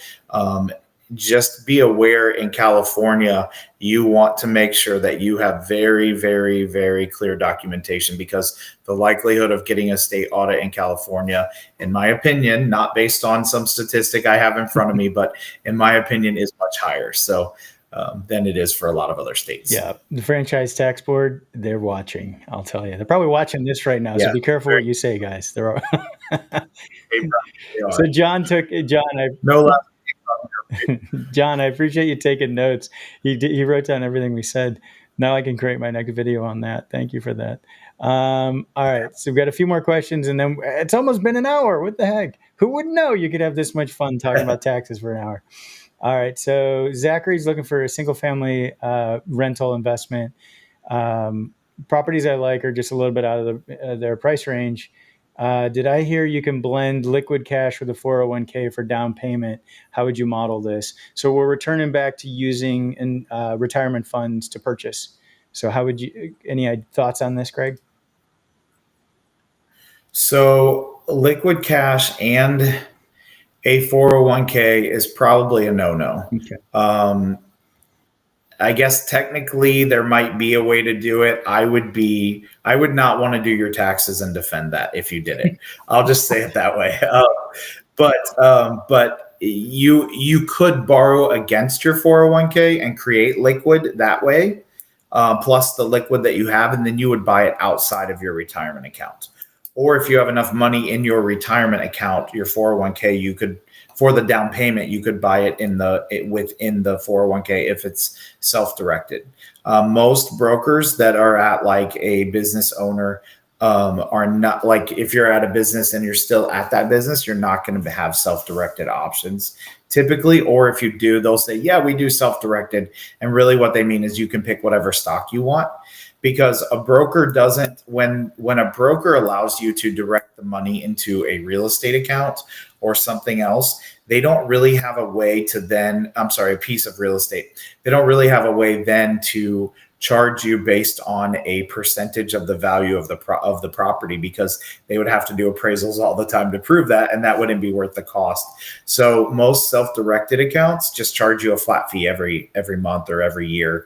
B: just be aware, in California, you want to make sure that you have very, very, very clear documentation, because the likelihood of getting a state audit in California, in my opinion, not based on some statistic I have in front of me, but in my opinion, is much higher. So than it is for a lot of other states.
A: Yeah, the Franchise Tax Board, they're watching. I'll tell you, they're probably watching this right now. So be careful what you say, guys. They're all... So John, John, I appreciate you taking notes. He wrote down everything we said. Now I can create my next video on that. Thank you for that. All right, so we've got a few more questions, and then it's almost been an hour. What the heck? Who would know you could have this much fun talking about taxes for an hour? All right, so Zachary's looking for a single-family rental investment. Properties I like are just a little bit out of their price range. Did I hear you can blend liquid cash with a 401k for down payment? How would you model this? So we're returning back to using retirement funds to purchase. So how would you? Any thoughts on this, Greg?
B: So liquid cash and a 401k is probably a no-no.
A: Okay.
B: I guess technically there might be a way to do it. I would not want to do your taxes and defend that if you did it. I'll just say it that way. But you could borrow against your 401k and create liquid that way, plus the liquid that you have, and then you would buy it outside of your retirement account. Or if you have enough money in your retirement account, your 401k, you could, for the down payment, you could buy it within the 401k if it's self-directed. Most brokers that are at like a business owner are not, like if you're at a business and you're still at that business, you're not going to have self-directed options typically. Or if you do, they'll say, yeah, we do self-directed. And really what they mean is you can pick whatever stock you want. Because a broker doesn't, when a broker allows you to direct the money into a real estate account or something else, they don't really have a way to then, a piece of real estate. They don't really have a way then to charge you based on a percentage of the value of the property, because they would have to do appraisals all the time to prove that, and that wouldn't be worth the cost. So most self-directed accounts just charge you a flat fee every month or every year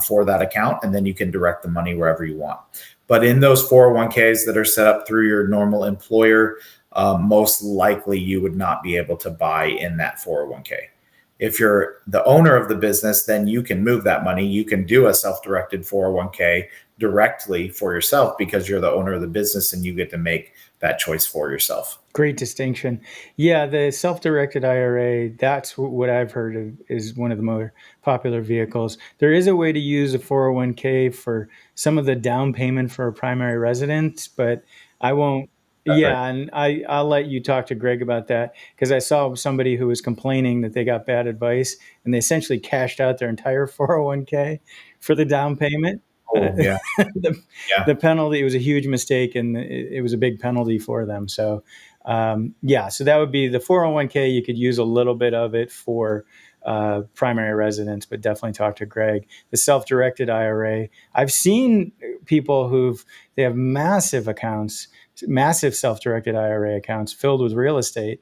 B: for that account, and then you can direct the money wherever you want. But in those 401ks that are set up through your normal employer, most likely you would not be able to buy in that 401k. If you're the owner of the business, then you can move that money. You can do a self-directed 401k directly for yourself because you're the owner of the business and you get to make that choice for yourself.
A: Great distinction. Yeah, the self-directed IRA, that's what I've heard of is one of the more popular vehicles. There is a way to use a 401k for some of the down payment for a primary residence, but I won't.
B: That's right.
A: Yeah, and I'll let you talk to Greg about that because I saw somebody who was complaining that they got bad advice and they essentially cashed out their entire 401k for the down payment.
B: Oh, yeah.
A: the,
B: Yeah.
A: the penalty, it was a huge mistake and it was a big penalty for them. So yeah, so that would be the 401k. You could use a little bit of it for primary residence, but definitely talk to Greg. The self-directed IRA, I've seen people they have massive accounts, massive self-directed IRA accounts filled with real estate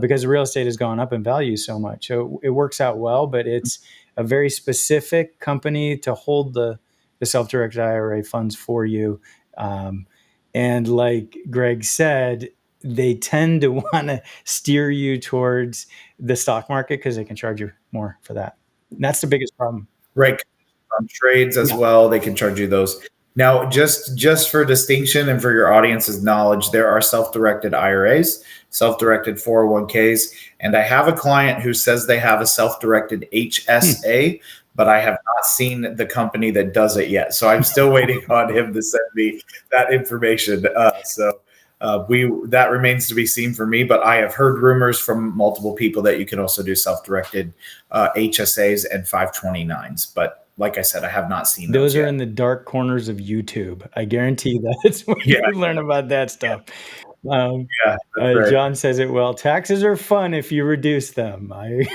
A: because real estate has gone up in value so much. So it works out well, but it's a very specific company to hold the self-directed IRA funds for you. And like Greg said, they tend to want to steer you towards the stock market because they can charge you more for that. And that's the biggest problem.
B: Right. Trades as
A: Yeah.
B: well, they can charge you those. Now, just for distinction and for your audience's knowledge, there are self-directed IRAs, self-directed 401ks, and I have a client who says they have a self-directed HSA, but I have not seen the company that does it yet. So I'm still waiting on him to send me that information. That remains to be seen for me, but I have heard rumors from multiple people that you can also do self-directed HSAs and 529s. But like I said, I have not seen
A: Those are
B: yet.
A: in the dark corners of YouTube. I guarantee that's where
B: Yeah.
A: you learn about that stuff.
B: Yeah, that's right.
A: John says it well. Taxes are fun if you reduce them.
B: That's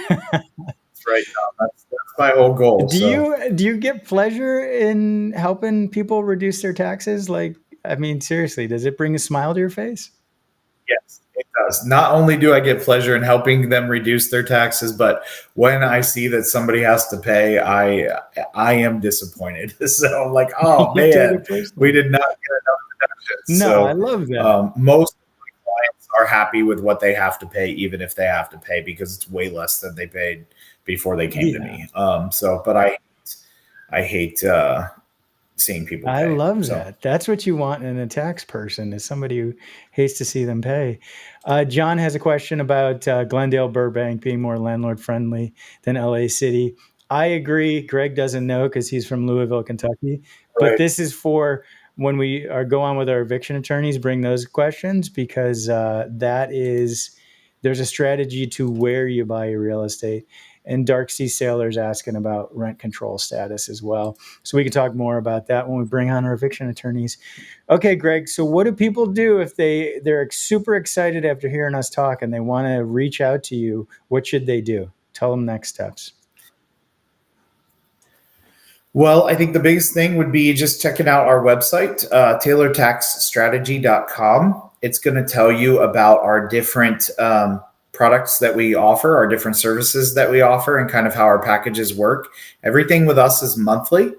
B: right. No, that's my whole goal.
A: Do you get pleasure in helping people reduce their taxes? Like, I mean, seriously, does it bring a smile to your face?
B: Yes, it does. Not only do I get pleasure in helping them reduce their taxes, but when I see that somebody has to pay, I am disappointed. So I'm like, oh
A: You take
B: man,
A: it personally.
B: we did not get enough deductions.
A: No,
B: So
A: I love that.
B: most of my clients are happy with what they have to pay, even if they have to pay, because it's way less than they paid before they came to me. But I hate seeing people pay.
A: I love that. That's what you want in a tax person, is somebody who hates to see them pay. John has a question about Glendale Burbank being more landlord friendly than LA City. I agree. Greg doesn't know because he's from Louisville, Kentucky. But
B: Right.
A: this is for when we go on with our eviction attorneys, bring those questions because there's a strategy to where you buy your real estate. And Dark Sea Sailor's asking about rent control status as well. So we can talk more about that when we bring on our eviction attorneys. Okay, Greg. So what do people do if they're super excited after hearing us talk and they want to reach out to you? What should they do? Tell them next steps.
B: Well, I think the biggest thing would be just checking out our website, taylortaxstrategy.com. It's going to tell you about our different products that we offer, our different services that we offer, and kind of how our packages work. Everything with us is monthly.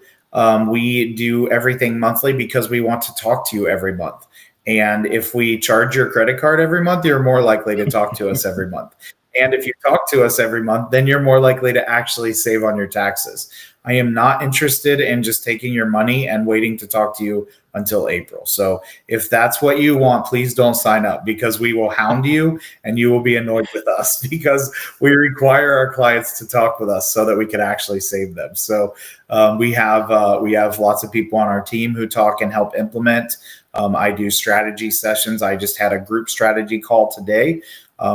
B: We do everything monthly because we want to talk to you every month. And if we charge your credit card every month, you're more likely to talk to us every month. And if you talk to us every month, then you're more likely to actually save on your taxes. I am not interested in just taking your money and waiting to talk to you until April. So if that's what you want, please don't sign up because we will hound you and you will be annoyed with us because we require our clients to talk with us so that we can actually save them. So we have lots of people on our team who talk and help implement. I do strategy sessions. I just had a group strategy call today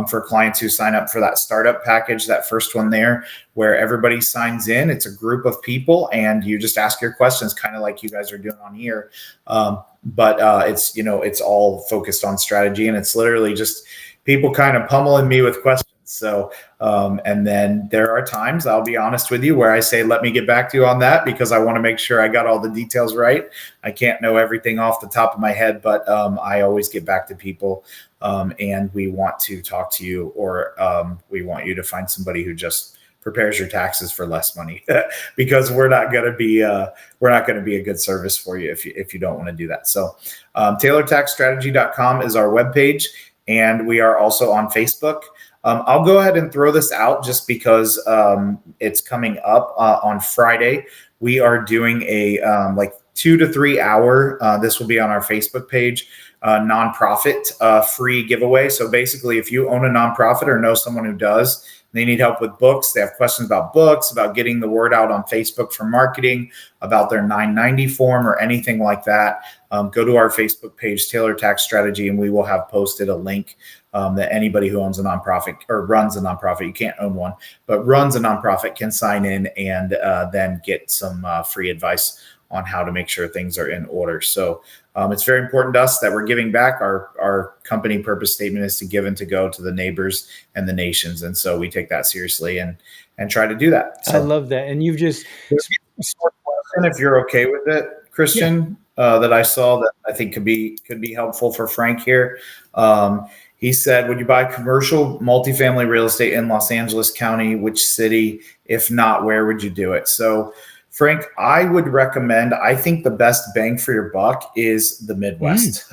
B: for clients who sign up for that startup package, that first one there, where everybody signs in. It's a group of people and you just ask your questions, kind of like you guys are doing on here. But it's all focused on strategy, and it's literally just people kind of pummeling me with questions. So, and then there are times, I'll be honest with you, where I say, let me get back to you on that because I want to make sure I got all the details right. I can't know everything off the top of my head, but I always get back to people and we want to talk to you, or we want you to find somebody who just prepares your taxes for less money because we're not going to be a good service for you if you don't want to do that. So taylortaxstrategy.com is our webpage. and we are also on Facebook. I'll go ahead and throw this out just because it's coming up on Friday. We are doing a like 2 to 3 hour. This will be on our Facebook page. Nonprofit free giveaway. So basically, if you own a nonprofit or know someone who does, they need help with books, they have questions about books, about getting the word out on Facebook for marketing, about their 990 form or anything like that, go to our Facebook page, Taylor Tax Strategy, and we will have posted a link that anybody who owns a nonprofit or runs a nonprofit, you can't own one, but runs a nonprofit can sign in and then get some free advice on how to make sure things are in order. So it's very important to us that we're giving back. Our company purpose statement is to give and to go to the neighbors and the nations. And so we take that seriously and try to do that. So
A: I love that. And you've just,
B: if you're okay with it,
A: yeah.
B: Christian, that I saw that I think could be helpful for Frank here. He said, would you buy commercial multifamily real estate in Los Angeles County? Which city? If not, where would you do it? So Frank, I would recommend, I think the best bang for your buck is the Midwest.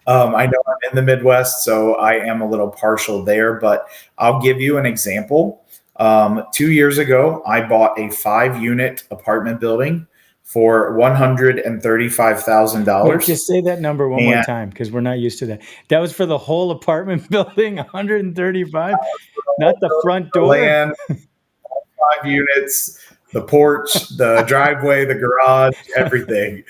B: I know I'm in the Midwest, so I am a little partial there, but I'll give you an example. 2 years ago, I bought a 5-unit apartment building for $135,000.
A: Wait, just say that number one more
B: And
A: time because we're not used to that. That was for the whole apartment building, 135, not the front
B: the
A: door.
B: land, 5 units, the porch, the driveway, the garage, everything.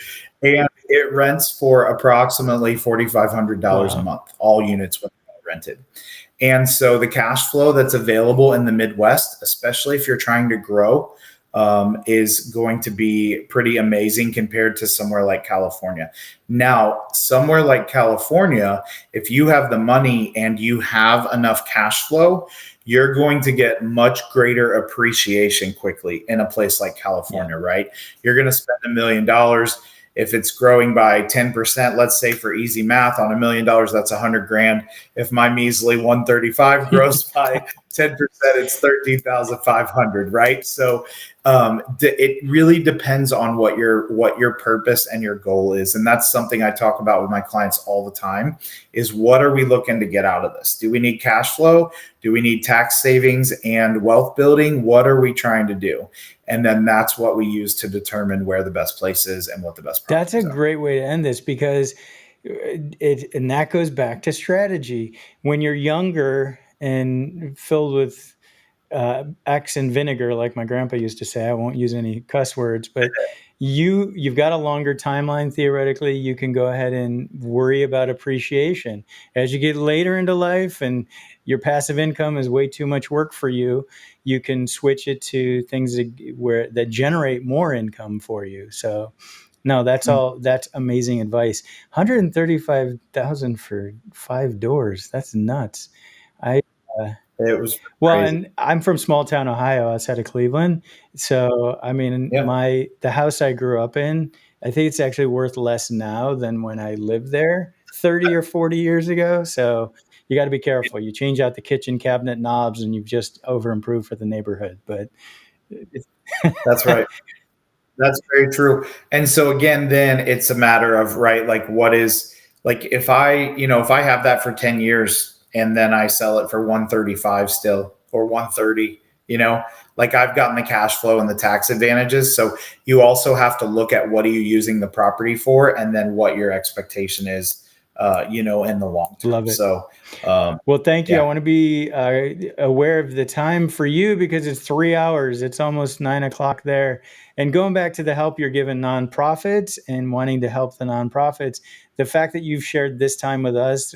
B: And it rents for approximately $4,500 a
A: Wow.
B: month, all units when rented. And so the cash flow that's available in the Midwest, especially if you're trying to grow, is going to be pretty amazing compared to somewhere like California. Now, somewhere like California, if you have the money and you have enough cash flow, you're going to get much greater appreciation quickly in a place like California, right? You're going to spend $1 million. If it's growing by 10%, let's say for easy math, on $1 million, that's 100 grand. If my measly 135 grows by 10%, it's 13,500, right? So it really depends on what your purpose and your goal is, and that's something I talk about with my clients all the time. Is what are we looking to get out of this? Do we need cash flow? Do we need tax savings and wealth building? What are we trying to do? And then that's what we use to determine where the best place is and what the best
A: That's a
B: properties are.
A: great way to end this because and that goes back to strategy. When you're younger and filled with X and vinegar, like my grandpa used to say, I won't use any cuss words, but you've got a longer timeline. Theoretically, you can go ahead and worry about appreciation. As you get later into life and your passive income is way too much work for you, you can switch it to things that generate more income for you. So no, that's amazing advice. 135,000 for 5 doors. That's nuts. I
B: It was
A: well,
B: crazy.
A: and I'm from small town Ohio outside of Cleveland. So, I mean,
B: Yeah.
A: the house I grew up in, I think it's actually worth less now than when I lived there 30 or 40 years ago. So, you got to be careful. You change out the kitchen cabinet knobs and you've just over improved for the neighborhood, but it's
B: That's right. That's very true. And so again, then it's a matter of, right, like what is, like if I have that for 10 years and then I sell it for 135 still or 130, like I've gotten the cash flow and the tax advantages. So you also have to look at what are you using the property for and then what your expectation is, in the long term.
A: love it.
B: So,
A: Well, thank you. I
B: yeah.
A: want to be aware of the time for you because it's 3 hours. It's almost 9 o'clock there. And going back to the help you're giving nonprofits and wanting to help the nonprofits, the fact that you've shared this time with us,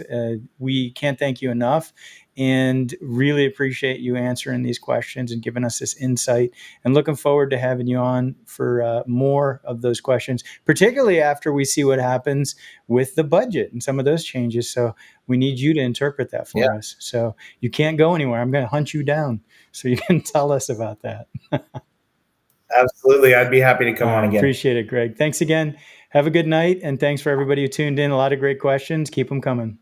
A: we can't thank you enough and really appreciate you answering these questions and giving us this insight. And looking forward to having you on for more of those questions, particularly after we see what happens with the budget and some of those changes. So we need you to interpret that
B: Yeah,
A: for us. So you can't go anywhere. I'm going to hunt you down so you can tell us about that.
B: absolutely. I'd be happy to come on again.
A: Appreciate it, Greg. Thanks again. Have a good night. And thanks for everybody who tuned in. A lot of great questions. Keep them coming.